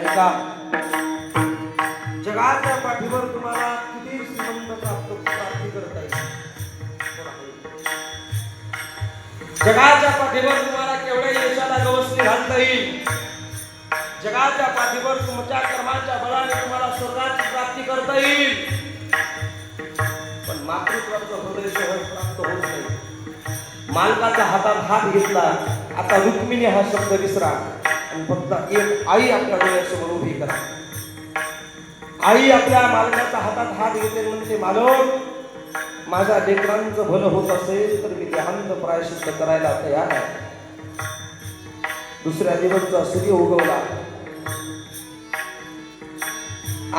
ऐका, जगाच्या पाठीवर तुम्हाला किती श्रीमंत प्राप्ती करता येईल, जगाच्या पाठीवर तुम्हाला केवढ्या यशाला गवसणी घालता येईल, जगाच्या पाठीवर तुमच्या कर्माच्या बळाने तुम्हाला स्वर्गाची प्राप्ती करता येईल, पण मातृत्वाचं हृदय सहज प्राप्त होत नाही. मालकाच्या हातात हात घेतला, आता रुक्मिणी हा शब्द विसरा आणि फक्त एक आई आपल्या डोळ्यासमोर उभी करा. आई आपल्या मालकाच्या हातात हात घेते, म्हणते मालक, माझ्या लेकरांचं भलं होत असेल तर मी देहांत प्रायश्चित्त करायला तयार आहे. दुसऱ्या दिवसचा सूर्य उगवला.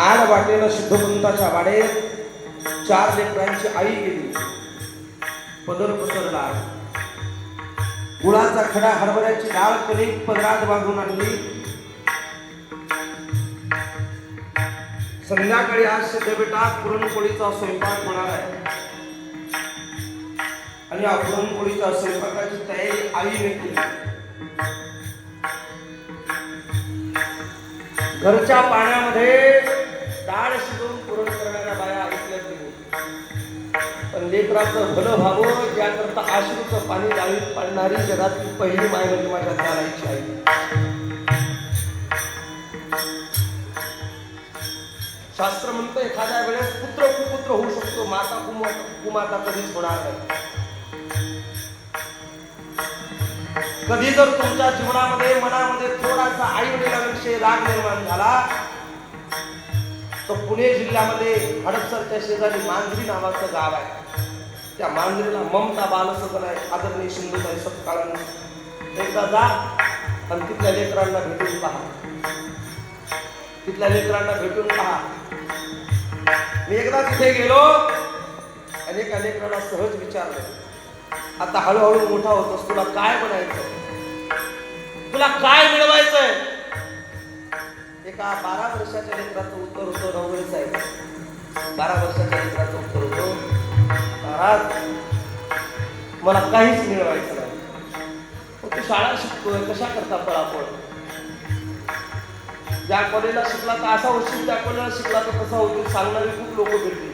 आड वाटेला सिद्धपंताच्या वाडेत 4 लेकरांची आई गेली. पदर पसरला, गुळाचा खडा, हरभऱ्याची डाळ, कणिक पदरात बांधून आणली. संध्याकाळी आज सिद्धपीठात पुरणपोळीचा स्वयंपाक होणार आहे आणि या पुरणपोळीच्या स्वयंपाकाची तयारी आईने केली. घरच्या पाण्यामध्ये डाळ शिजवून पुरण करणाऱ्या बाया ऐकल्या गेली, पण लेकराचं भलं व्हावं याकरता आश्रूचं पाणी डाळीत पाडणारी जगातील पहिली माय म्हणजे माझ्या जाणायची आई. शास्त्र म्हणतं एखाद्या वेळेस पुत्र कुपुत्र होऊ शकतो, माता कुमाता कधीच होणार नाही. कधी जर तुमच्या जीवनामध्ये मनामध्ये थोडासा आई वडिलांविषयी राग निर्माण झाला तर पुणे जिल्ह्यामध्ये हडपसरच्या शेजारी मांजरी नावाचं गाव आहे. त्या मांजरीला ममता बालसदन आहे, आदरणीय सिंधुताई सत्काळांनी एकदा जा आणि तिथल्या लेकरांना भेटून पहा. तिथल्या लेकरांना भेटून पहा. मी एकदा तिथे गेलो आणि एका लेकराला सहज विचारलं, आता हळूहळू मोठा होतोस, तुला काय बनायचं, तुला काय मिळवायचंय? एका 12 वर्षाच्या लेकराचं उत्तर होतं, नवगडी साहेब. 12 वर्षाच्या लेकराचं उत्तर होतं, महाराज मला काहीच मिळवायचं नाही. तू शाळा शिकतोय, कशा करता पळापळ? ज्या कॉलेजला शिकला तर असा होशील, त्या कॉलेजला शिकला तर कसा होतील सांगणारी खूप लोक भेटली.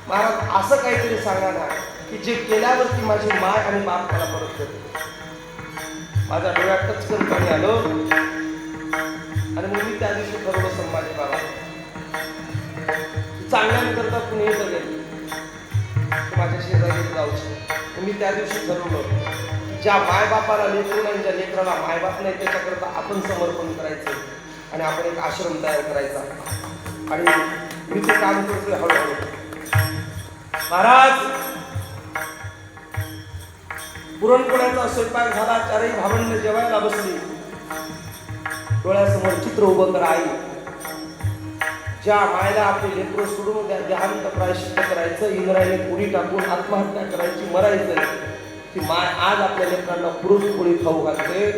महाराज असं काहीतरी सांगा ना की जे केल्यावरती माझी माय आणि बाप मला परत करते. माझ्या डोळ्यात टचकन पाणी आलं आणि मग मी त्या दिवशी ठरवलं, संभाजी बाबा चांगल्या करता कुणी जगेल माझ्या शेजारी जाऊची. मी त्या दिवशी ठरवलं, ज्या मायबापाला लेकरू नाही, ज्या लेकराला मायबाप नाही, त्याच्याकरता आपण समर्पण करायचं आणि आपण एक आश्रम तयार करायचा. आणि मी ते काम करतोय हळूहळू. महाराज पुरणपोळ्याचा स्वयंपाक झाला, 4ही भावंड जेवायला बसली. डोळ्यासमोर चित्र उभं करा. आई ज्या मायला आपले लेकरं सोडून देहांत प्रायश्चित्त करायचं, इंद्रायणी पुरी टाकून आत्महत्या करायची, मरायचं, ती माय आज आपल्या लेकरांना पुरणपोळी खाऊ घालते.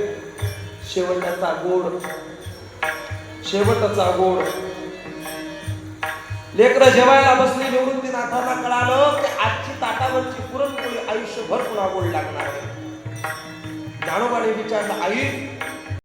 शेवटचा गोड, शेवटचा गोड. लेकरं जेवायला बसली. निवृत्तीनाथांना कळालं की आजची ताटावरची पुरणपोळी आयुष्यभर पुन्हा गोड लागणार आहे. ज्ञानोबाने विचारलं, आई